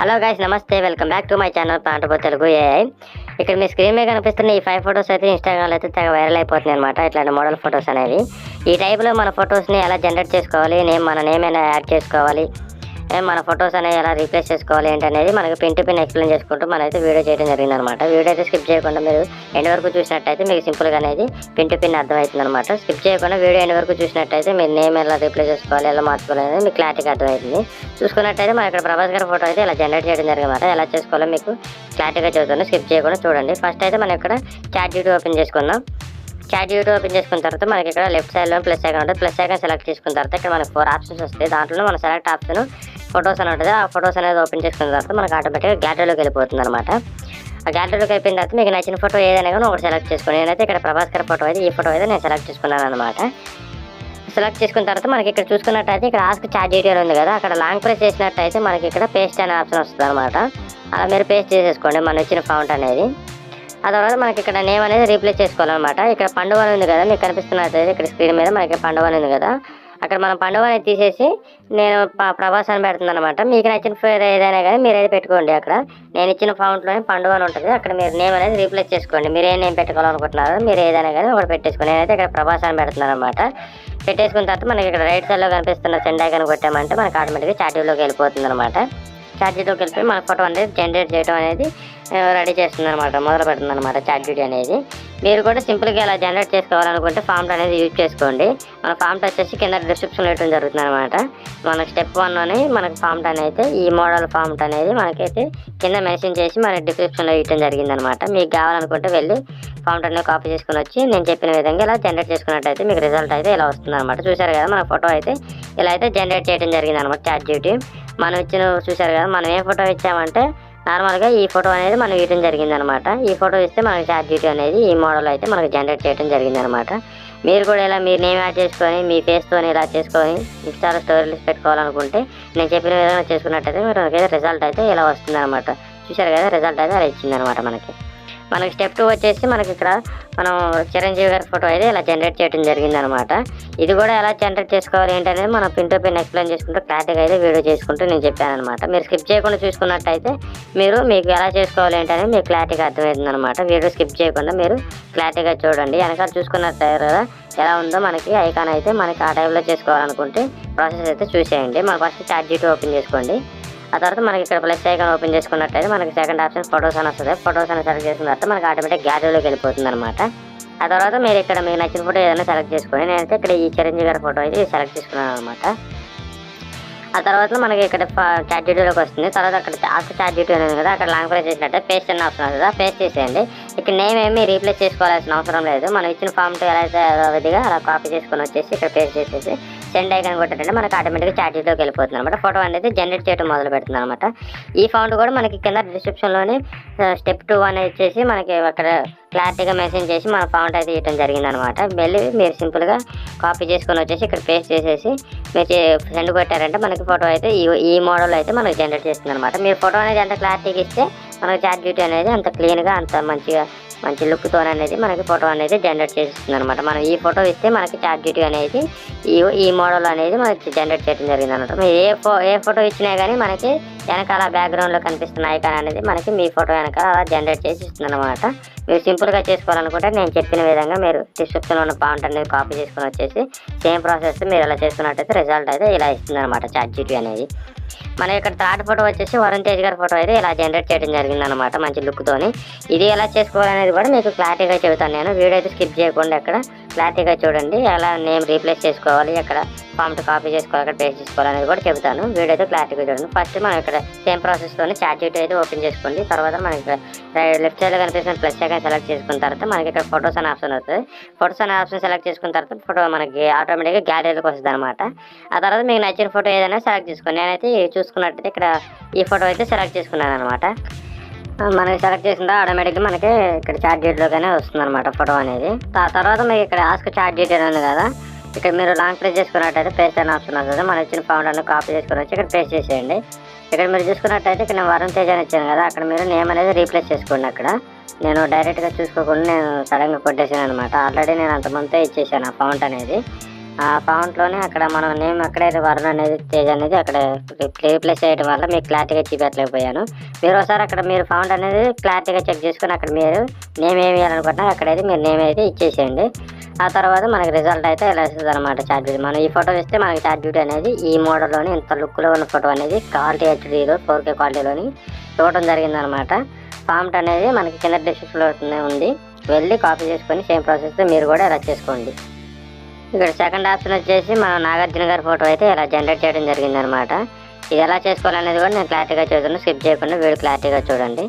Hello guys, namaste. Welcome back to my channel పాంటపో Telugu AI. ఇక్కడ మీ స్క్రీన్ మీద కనిపిస్తున్న ఈ 5 ఫొటోస్ అయితే ఇన్స్టాగ్రామ్లో అయితే తెగ వైరల్ అయిపోతున్నాయి అనమాట. ఇట్లాంటి మోడల్ ఫొటోస్ అనేవి ఈ టైప్లో మన ఫొటోస్ని ఎలా జనరేట్ చేసుకోవాలి, మన నేమ్ అయినా యాడ్ చేసుకోవాలి, మన ఫొటోస్ అనేవి ఎలా రీప్లేస్ చేసుకోవాలి ఏంటనేది మనకి పిన్ టు పిన్ ఎక్స్ప్లెయిన్ చేసుకుంటూ మనైతే వీడియో చేయడం జరిగింది అనమాట. వీడియో అయితే స్కిప్ చేయకుండా మీరు ఎండ్ వరకు చూసినట్టయితే మీకు సింపుల్గా అనేది పిన్ టు పిన్ అర్థమవుతుంది అనమాట. స్కిప్ చేయకుండా వీడియో ఎండ్ వరకు చూసినట్టయితే మీరు నేమ్ ఎలా రీప్లేస్ చేసుకోవాలి, ఎలా మార్చుకోవాలి అనేది మీకు క్లారిటీగా అర్థమవుతుంది. చూసుకున్నట్టయితే మన ఇక్కడ ప్రభాస్ గారి ఫోటో అయితే ఇలా జనరేట్ చేయడం జరిగిందన్నమాట. ఎలా చేసుకోవాలో మీకు క్లారిటీగా చెబుతాను, స్కిప్ చేయకుండా చూడండి. ఫస్ట్ అయితే మనం ఇక్కడ ChatGPT ఓపెన్ చేసుకుందాం. ChatGPT ఓపెన్ చేసుకున్న తర్వాత మనకి ఇక్కడ లెఫ్ట్ సైడ్లో ప్లస్ ఐకాన్ ఉంటుంది. ప్లస్ ఐకాన్ సెలెక్ట్ చేసుకున్న తర్వాత ఇక్కడ మనకి 4 ఆప్షన్స్ వస్తాయి. దాంట్లో మన సెలెక్ట్ ఆప్షన్ ఫొటోస్ అని ఉంటుంది. ఆ ఫొటోస్ అనేది ఓపెన్ చేసుకున్న తర్వాత మనకు ఆటోమేటిక్గా గ్యాలరీలోకి వెళ్ళిపోతుంది అనమాట. ఆ గ్యాలరీలోకి అయిపోయిన తర్వాత మీకు నచ్చిన ఫోటో ఏదైనా కానీ ఒకటి సెలెక్ట్ చేసుకోండి. నేనైతే ఇక్కడ ప్రభాస్ గారి ఫోటో అయితే ఈ ఫోటో అయితే నేను సెలెక్ట్ చేసుకున్నాను అనమాట. సెలెక్ట్ చేసుకున్న తర్వాత మనకి ఇక్కడ చూసుకున్నట్టయితే ఇక్కడ ఆస్క్ ChatGPT ఉంది కదా, అక్కడ లాంగ్ ప్రెస్ చేసినట్టయితే మనకి ఇక్కడ పేస్ట్ అనే ఆప్షన్ వస్తుంది అనమాట. అలా మీరు పేస్ట్ చేసేసుకోండి మన వచ్చిన ఫాంట్ అనేది. ఆ తర్వాత మనకి ఇక్కడ నేమ్ అనేది రీప్లేస్ చేసుకోవాలన్నమాట. ఇక్కడ పండుగ ఉంది కదా మీకు కనిపిస్తున్నట్టయితే ఇక్కడ స్క్రీన్ మీద మనకి పండుగ ఉంది కదా, అక్కడ మనం పండుగ అనేది తీసేసి నేను ప్రభాస్ అని పెడుతుంది అనమాట. మీకు నచ్చిన పేరు ఏదైనా కానీ మీరు అయితే పెట్టుకోండి. అక్కడ నేను ఇచ్చిన ఫాంట్లోనే పండుగ అని ఉంటుంది, అక్కడ మీరు నేమ్ అనేది రీప్లేస్ చేసుకోండి. మీరు ఏ నేమ్ పెట్టుకోవాలనుకుంటున్నారో మీరు ఏదైనా కానీ ఒకటి పెట్టేసుకోండి. నేనైతే ఇక్కడ ప్రభాస్ అని పెడుతున్నాను అనమాట. పెట్టేసుకున్న తర్వాత మనకి ఇక్కడ రైట్ సైడ్లో కనిపిస్తున్న సెండ్ ఐకాన్ కొట్టామంటే మనకి ఆటోమేటిక్గా ChatGPTలోకి వెళ్ళిపోతుంది అనమాట. ChatGPTలోకి వెళ్ళిపోయి మన ఫోటో అనేది జనరేట్ చేయడం అనేది రెడీ చేస్తుంది అనమాట, మొదలు పెడుతుంది అనమాట ChatGPT అనేది. మీరు కూడా సింపుల్గా ఇలా జనరేట్ చేసుకోవాలనుకుంటే ఫాంట్ అనేది యూజ్ చేసుకోండి. మన ఫాంట్ వచ్చేసి కింద డిస్క్రిప్షన్లో ఇవ్వడం జరుగుతుంది అనమాట. మనకి స్టెప్ 1 అని మనకి ఫాంట్ అనేది ఈ మోడల్ ఫాంట్ అనేది మనకైతే కింద మెన్షన్ చేసి మనకి డిస్క్రిప్షన్లో ఇవ్వడం జరిగింది అనమాట. మీకు కావాలనుకుంటే వెళ్ళి ఫాంట్ అనేది కాపీ చేసుకుని వచ్చి నేను చెప్పిన విధంగా ఇలా జనరేట్ చేసుకున్నట్టయితే మీకు రిజల్ట్ అయితే ఇలా వస్తుంది అనమాట. చూసారు కదా మన ఫోటో అయితే ఇలా అయితే జనరేట్ చేయడం జరిగింది అనమాట ChatGPT. మనం ఇచ్చిన చూసారు కదా, మనం ఏ ఫోటో ఇచ్చామంటే నార్మల్గా ఈ ఫోటో అనేది మనం ఇవ్వడం జరిగింది అనమాట. ఈ ఫోటో ఇస్తే మనకి ChatGPT అనేది ఈ మోడల్ అయితే మనకి జనరేట్ చేయడం జరిగింది అనమాట. మీరు కూడా ఇలా మీరు నేమ్ యాడ్ చేసుకొని మీ ఫేస్తో ఇలా చేసుకొని ఇన్స్టాలో స్టోరీస్ పెట్టుకోవాలనుకుంటే నేను చెప్పిన విధంగా చేసుకున్నట్టయితే మీరు రిజల్ట్ అయితే ఇలా వస్తుంది అనమాట. చూసారు కదా రిజల్ట్ అయితే అలా ఇచ్చింది అనమాట. మనకి స్టెప్ 2 వచ్చేసి మనకి ఇక్కడ మనం చిరంజీవి గారి ఫోటో అయితే ఇలా జనరేట్ చేయడం జరిగింది అనమాట. ఇది కూడా ఎలా జనరేట్ చేసుకోవాలి ఏంటనేది మనం పిన్ టు పిన్ ఎక్స్ప్లెయిన్ చేసుకుంటూ క్లారిటీగా అయితే వీడియో చేసుకుంటూ నేను చెప్పాను అనమాట. మీరు స్కిప్ చేయకుండా చూసుకున్నట్టయితే మీకు ఎలా చేసుకోవాలి ఏంటనేది మీకు క్లారిటీగా అర్థమవుతుంది అనమాట. వీడియో స్కిప్ చేయకుండా మీరు క్లారిటీగా చూడండి. వెనకాల చూసుకున్నట్టు కదా ఎలా ఉందో మనకి ఐకాన్ అయితే మనకి ఆ టైంలో చేసుకోవాలనుకుంటే ప్రాసెస్ అయితే చూసేయండి. మనం ఫస్ట్ ChatGPT ఓపెన్ చేసుకోండి. ఆ తర్వాత మనకి ఇక్కడ ప్లస్ ఐకాన్ ఓపెన్ చేసుకున్నట్టయితే మనకి సెకండ్ ఆప్షన్ ఫొటోస్ అని వస్తుంది. ఫొటోస్ అని సెలెక్ట్ చేసుకున్న తర్వాత మనకి ఆటోమేటిక్ గ్యాలరీలోకి వెళ్ళిపోతుంది అనమాట. ఆ తర్వాత మీరు ఇక్కడ మీకు నచ్చిన ఫోటో ఏదైనా సెలెక్ట్ చేసుకొని నేనైతే ఇక్కడ ఈ చిరంజీవి గారి ఫోటో అయితే సెలెక్ట్ చేసుకున్నాను అనమాట. ఆ తర్వాత మనకి ఇక్కడ ChatGPTలోకి వస్తుంది. తర్వాత అక్కడ ఆస్క్ ChatGPT ఉంది కదా, అక్కడ లాంగ్ ప్రెస్ చేసినట్టే పేస్ట్ అన్న ఆప్షన్ ఉంది కదా, పేస్ట్ చేసేయండి. ఇక్కడ నేమ్ ఏమి రీప్లేస్ చేసుకోవాల్సిన అవసరం లేదు. మనం ఇచ్చిన ఫామ్తో ఎలా అయితే విధిగా అలా కాపీ చేసుకొని వచ్చేసి ఇక్కడ పేస్ట్ చేసేసి సెండ్ ఐకాన్ కొట్టారంటే మనకి ఆటోమేటిక్గా ChatGPTలోకి వెళ్ళిపోతుంది అనమాట. ఫోటో అనేది జనరేట్ చేయడం మొదలు పెడుతుంది అనమాట. ఈ ఫాంట్ కూడా మనకి కింద డిస్క్రిప్షన్లోనే స్టెప్ 2 అనేది వచ్చేసి మనకి అక్కడ క్లారిటీగా మెన్షన్ చేసి మన ఫాంట్ అయితే ఇవ్వడం జరిగింది అనమాట. వెళ్ళి మీరు సింపుల్గా కాపీ చేసుకొని వచ్చేసి ఇక్కడ పేస్ట్ చేసేసి మీరు సెండ్ కొట్టారంటే మనకి ఫోటో అయితే ఈ మోడల్ అయితే మనకి జనరేట్ చేస్తుంది అనమాట. మీరు ఫోటో అనేది ఎంత క్లారిటీగా ఇస్తే మనకి ChatGPT అనేది అంత క్లీన్గా అంత మంచి లుక్తో అనేది మనకి ఫోటో అనేది జనరేట్ చేస్తుంది అనమాట. మనం ఈ ఫోటో ఇస్తే మనకి ChatGPT అనేది ఈ మోడల్ అనేది మనకి జనరేట్ చేయడం జరిగింది అనమాట. మీరు ఏ ఫోటో ఇచ్చినా కానీ మనకి వెనకాల బ్యాక్గ్రౌండ్లో కనిపిస్తున్న ఐకాన్ అనేది మనకి మీ ఫోటో వెనకాల అలా జనరేట్ చేసి ఇస్తుంది అనమాట. మీరు సింపుల్గా చేసుకోవాలనుకుంటే నేను చెప్పిన విధంగా మీరు డిస్క్రిప్షన్లో ఉన్న ఫాంట్ అనేది కాపీ చేసుకొని వచ్చేసి సేమ్ ప్రాసెస్ మీరు ఇలా చేసుకున్నట్టయితే రిజల్ట్ అయితే ఇలా ఇస్తుంది అనమాట ChatGPT అనేది. మన ఇక్కడ థర్డ్ ఫోటో వచ్చేసి వరుణ్ తేజ్ గారి ఫోటో అయితే ఇలా జనరేట్ చేయడం జరిగింది అనమాట మంచి లుక్తోని. ఇది ఎలా చేసుకోవాలనేది కూడా మీకు క్లారిటీగా చెబుతాను నేను. వీడియో అయితే స్కిప్ చేయకుండా ఎక్కడ క్లారిటీగా చూడండి. ఎలా నేమ్ రీప్లేస్ చేసుకోవాలి, ఎక్కడ ఫామ్ట్ కాపీ చేసుకోవాలి, ఎక్కడ పేస్ట్ చేసుకోవాలనేది కూడా చెబుతాను. వీడియో అయితే క్లారిటీగా చూడండి. ఫస్ట్ మనం ఇక్కడ సేమ్ ప్రాసెస్తోనే ChatGPT అయితే ఓపెన్ చేసుకోండి. తర్వాత మనకి లెఫ్ట్ సైడ్లో కనిపిస్తున్న ప్లస్ ఐకాన్ సెలెక్ట్ చేసుకున్న తర్వాత మనకి ఇక్కడ ఫొటోస్ అనే ఆప్షన్ వస్తుంది. ఫొటోస్ అనే ఆప్షన్ సెలెక్ట్ చేసుకున్న తర్వాత ఫోటో మనకి ఆటోమేటిక్గా గ్యాలరీలోకి వస్తుంది అనమాట. ఆ తర్వాత మీకు నచ్చిన ఫోటో ఏదైనా సెలెక్ట్ చేసుకోండి. నేనైతే చూసుకున్నట్టయితే ఇక్కడ ఈ ఫోటో అయితే సెలెక్ట్ చేసుకున్నాను అనమాట. మనకి సెలెక్ట్ చేసిందా ఆటోమేటిక్గా మనకి ఇక్కడ ChatGPTలోనే వస్తుంది అనమాట ఫోటో అనేది. ఆ తర్వాత మీకు ఇక్కడ ఆస్క్ ChatGPT ఉంది కదా, ఇక్కడ మీరు లాంగ్ ప్రెస్ చేసుకున్నట్టయితే పేస్ట్ అనే ఆప్షన్ వస్తుంది. మనం ఇచ్చిన ఫాంట్ అనేది కాపీ చేసుకుని వచ్చి ఇక్కడ పేస్ట్ చేసేయండి. ఇక్కడ మీరు చూసుకున్నట్టయితే ఇక్కడ నేను వరుణ్ తేజ్ అని ఇచ్చాను కదా, అక్కడ మీరు నేమ్ అనేది రీప్లేస్ చేసుకోండి. అక్కడ నేను డైరెక్ట్గా చూసుకోకుండా నేను సడన్గా కొట్టేసాను అనమాట. ఆల్రెడీ నేను అంతమంది ఇచ్చేసాను ఆ ఫాంట్ అనేది. ఆ ఫాంట్లోనే అక్కడ మనం నేమ్ అక్కడే వరుణ్ అనేది తేజ్ అనేది అక్కడ రీప్లేస్ చేయడం వల్ల మీకు క్లారిటీగా చూపెట్టలేకపోయాను. మీరు ఒకసారి అక్కడ మీరు ఫాంట్ అనేది క్లారిటీగా చెక్ చేసుకుని అక్కడ మీరు నేమ్ ఏమి వేయాలనుకుంటున్నా అక్కడైతే మీరు నేమ్ అయితే ఇచ్చేసేయండి. ఆ తర్వాత మనకి రిజల్ట్ అయితే ఇలా వస్తుంది అనమాట చార్ట్. మనం ఈ ఫోటో ఇస్తే మనకి చార్ట్ అనేది ఈ మోడల్లోని ఇంత లుక్లో ఉన్న ఫోటో అనేది క్వాలిటీ హెచ్డీలో 4K క్వాలిటీలోని ఇవ్వడం జరిగిందనమాట. ఫాంట్ అనేది మనకి కింద డిస్క్రిప్షన్లో ఉంది, వెళ్ళి కాపీ చేసుకొని సేమ్ ప్రాసెస్తో మీరు కూడా ఇలా చేసుకోండి. ఇక్కడ సెకండ్ ఆప్షన్ వచ్చేసి మనం నాగార్జున గారి ఫోటో అయితే ఇలా జనరేట్ చేయడం జరిగిందనమాట. ఇది ఎలా చేసుకోవాలనేది కూడా నేను క్లారిటీగా చూద్దాను, స్కిప్ చేయకుండా వీడియో క్లారిటీగా చూడండి.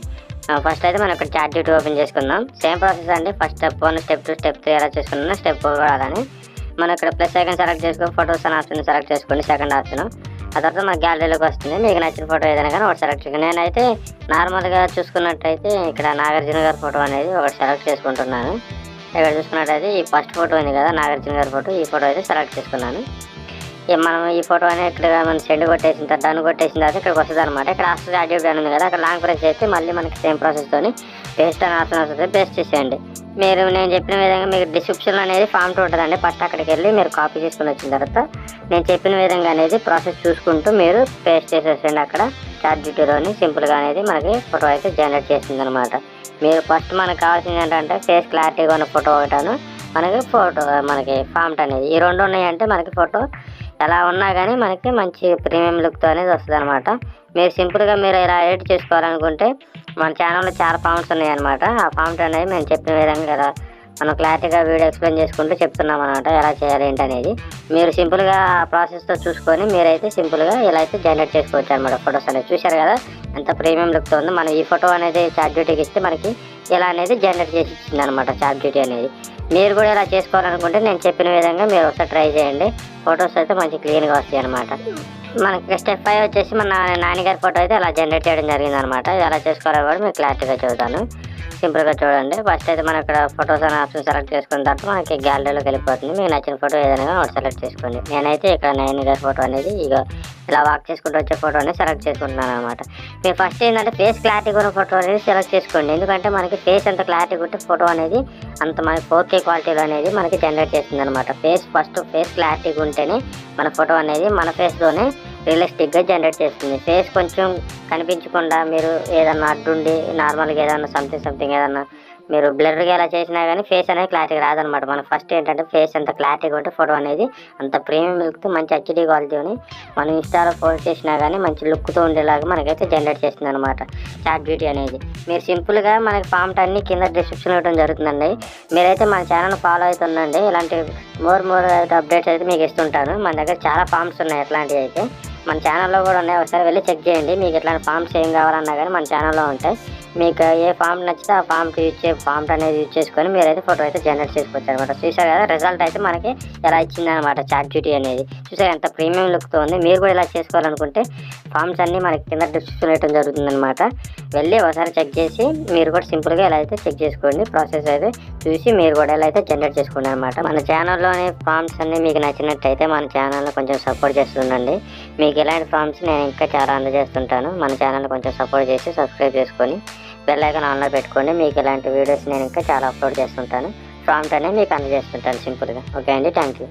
ఫస్ట్ అయితే మనం ఇక్కడ చార్ట్ ఓపెన్ చేసుకుందాం. సేమ్ ప్రాసెస్ అండి. ఫస్ట్ స్టెప్ 1, స్టెప్ 2, స్టెప్ 3 ఎలా చేసుకున్నా స్టెప్ 4 కూడా అలానే. మనం ఇక్కడ ప్లస్ ఐకాన్ సెలెక్ట్ చేసుకొని ఫోటోస్ అనే ఆప్షన్ సెలెక్ట్ చేసుకోండి, సెకండ్ ఆప్షన్. ఆ తర్వాత మన గ్యాలరీలోకి వస్తుంది. మీకు నచ్చిన ఫోటో ఏదైనా కానీ ఒకటి సెలెక్ట్ చేసుకోండి. నేనైతే నార్మల్గా చూసుకున్నట్టయితే ఇక్కడ నాగార్జున గారి ఫోటో అనేది ఒకటి సెలెక్ట్ చేసుకుంటున్నాను. ఇక్కడ చూసుకున్నట్టయితే ఈ ఫస్ట్ ఫోటో ఉంది కదా నాగార్జున గారి ఫోటో, ఈ ఫోటో అయితే సెలెక్ట్ చేసుకున్నాను. మనం ఈ ఫోటో అనేది ఇక్కడ మనం సెండ్ కొట్టేసిన తర్వాత డన్ కొట్టేసిన తర్వాత ఇక్కడికి వస్తుంది అనమాట. ఇక్కడ ఆఫ్టర్ యాడ్ డన్ ఉంది కదా, అక్కడ లాంగ్ ప్రెస్ చేస్తే మళ్ళీ మనకి సేమ్ ప్రాసెస్తోని పేస్ట్ అనే ఆప్షన్ వస్తుంది, పేస్ట్ చేసేయండి. మీరు నేను చెప్పిన విధంగా మీకు డిస్క్రిప్షన్ అనేది ఫామ్ ఉంటుందండి. ఫస్ట్ అక్కడికి వెళ్ళి మీరు కాపీ చేసుకుని వచ్చిన తర్వాత నేను చెప్పిన విధంగా అనేది ప్రాసెస్ చూసుకుంటూ మీరు పేస్ట్ చేసేసండి. అక్కడ చార్ట్ సింపుల్గా అనేది మనకి ఫోటో అయితే జనరేట్ చేసింది అనమాట. మీరు ఫస్ట్ మనకు కావాల్సింది ఏంటంటే ఫేస్ క్లారిటీగా ఉన్న ఫోటో ఒకటాను మనకి ఫాంట్ అనేది ఈ రెండు ఉన్నాయంటే మనకి ఫోటో ఎలా ఉన్నా కానీ మనకి మంచి ప్రీమియం లుక్తో అనేది వస్తుంది అనమాట. మీరు సింపుల్గా మీరు ఇలా ఎడిట్ చేసుకోవాలనుకుంటే మన ఛానల్లో చాలా ఫాంట్స్ ఉన్నాయన్నమాట. ఆ ఫాంట్ అనేది మేము చెప్పిన విధంగా ఇలా మనం క్లారిటీగా వీడియో ఎక్స్ప్లెయిన్ చేసుకుంటూ చెప్తున్నాం అనమాట ఎలా చేయాలి ఏంటి అనేది. మీరు సింపుల్గా ఆ ప్రాసెస్తో చూసుకొని మీరైతే సింపుల్గా ఇలా అయితే జనరేట్ చేసుకోవచ్చు అనమాట. ఫొటోస్ అనేది చూశారు కదా ఎంత ప్రీమియం లుక్తో ఉందో. మనం ఈ ఫోటో అనేది చార్ట్ జీపీటీకి ఇస్తే మనకి ఇలా అనేది జనరేట్ చేసి ఇచ్చింది అనమాట చార్ట్ జీపీటీ అనేది. మీరు కూడా ఇలా చేసుకోవాలనుకుంటే నేను చెప్పిన విధంగా మీరు ఒకసారి ట్రై చేయండి. ఫొటోస్ అయితే మంచి క్లీన్గా వస్తాయి అనమాట. మనకి స్టెప్ 5 వచ్చేసి మన నాన్నగారి ఫోటో అయితే అలా జనరేట్ చేయడం జరిగింది అనమాట. ఇది ఎలా చేసుకోవాలో కూడా మీకు క్లారిటీగా చూద్దాను, సింపుల్గా చూడండి. ఫస్ట్ అయితే మనం ఇక్కడ ఫొటోస్ అనే ఆప్షన్ సెలెక్ట్ చేసుకున్న తర్వాత మనకి గ్యాలరీలోకి వెళ్ళిపోతుంది. మీకు నచ్చిన ఫోటో ఏదైనా ఒకటి సెలెక్ట్ చేసుకోండి. నేనైతే ఇక్కడ నాన్నగారి ఫోటో అనేది ఇక ఇలా వాక్ చేసుకుంటూ వచ్చే ఫోటో అనేది సెలెక్ట్ చేసుకుంటున్నాను అనమాట. మీరు ఫస్ట్ ఏంటంటే ఫేస్ క్లారిటీ ఉన్న ఫోటో అనేది సెలెక్ట్ చేసుకోండి. ఎందుకంటే మనకి ఫేస్ ఎంత క్లారిటీ ఉంటే ఫోటో అనేది అంత మనకి 4K క్వాలిటీలో అనేది మనకి జనరేట్ చేస్తుంది అనమాట. ఫస్ట్ ఫేస్ క్లారిటీగా ఉంటేనే మన ఫోటో అనేది మన ఫేస్తోనే రియలిస్టిక్గా జనరేట్ చేస్తుంది. ఫేస్ కొంచెం కనిపించకుండా మీరు ఏదన్నా అడ్డుండి నార్మల్గా ఏదన్నా సంథింగ్ ఏదన్నా మీరు బ్లర్గా ఎలా చేసినా కానీ ఫేస్ అనేది క్లారిటీగా రాదనమాట. మనం ఫస్ట్ ఏంటంటే ఫేస్ ఎంత క్లారిటీగా ఉంటే ఫోటో అనేది అంత ప్రీమియం లుక్తో మంచి హెచ్డీ క్వాలిటీని మనం ఇన్స్టాలో పోస్ట్ చేసినా కానీ మంచి లుక్తో ఉండేలాగా మనకైతే జనరేట్ చేస్తుంది అనమాట చాట్ జీపీటీ అనేది. మీరు సింపుల్గా మనకి ఫాంట్ అన్ని కింద డిస్క్రిప్షన్ ఇవ్వడం జరుగుతుందండి. మీరైతే మన ఛానల్ ఫాలో అవుతుందండి. ఇలాంటి మోర్ అప్డేట్స్ అయితే మీకు ఇస్తుంటాను. మన దగ్గర చాలా ఫామ్స్ ఉన్నాయి, ఎట్లాంటివి అయితే మన ఛానల్లో కూడా ఉన్నాయి. ఒకసారి వెళ్ళి చెక్ చేయండి. మీకు ఇట్లాంటి ఫామ్స్ ఏం కావాలన్నా కానీ మన ఛానల్లో ఉంటాయి. మీకు ఏ ఫామ్ నచ్చితే ఆ ఫాంట్ అనేది యూజ్ చేసుకొని మీరైతే ఫోటో అయితే జనరేట్ చేసుకోవచ్చు అనమాట. చూసారు కదా రిజల్ట్ అయితే మనకి ఎలా ఇచ్చిందనమాట చాట్ జీపీటీ అనేది. చూసారు ఎంత ప్రీమియం లుక్తో ఉంది. మీరు కూడా ఇలా చేసుకోవాలనుకుంటే ఫామ్స్ అన్నీ మనకి కింద డిస్క్రిప్షన్ ఇవ్వడం జరుగుతుందనమాట. వెళ్ళి ఒకసారి చెక్ చేసి మీరు కూడా సింపుల్గా ఎలా అయితే చెక్ చేసుకోండి. ప్రాసెస్ అయితే చూసి మీరు కూడా ఎలా అయితే జనరేట్ చేసుకోండి అనమాట. మన ఛానల్లోని ఫామ్స్ అన్నీ మీకు నచ్చినట్టయితే మన ఛానల్ని కొంచెం సపోర్ట్ చేస్తుండండి. మీకు ఇలాంటి ఫామ్స్ నేను ఇంకా చాలా అందజేస్తుంటాను. మన ఛానల్ని కొంచెం సపోర్ట్ చేసి సబ్స్క్రైబ్ చేసుకొని బెల్ ఐకాన్ ఆన్లో పెట్టుకోండి. మీకు ఇలాంటి వీడియోస్ నేను ఇంకా చాలా అప్లోడ్ చేస్తుంటాను. ప్రాంప్ట్ అనేది మీకు అందజేస్తుంటాను సింపుల్గా. ఓకే అండి, థ్యాంక్ యూ.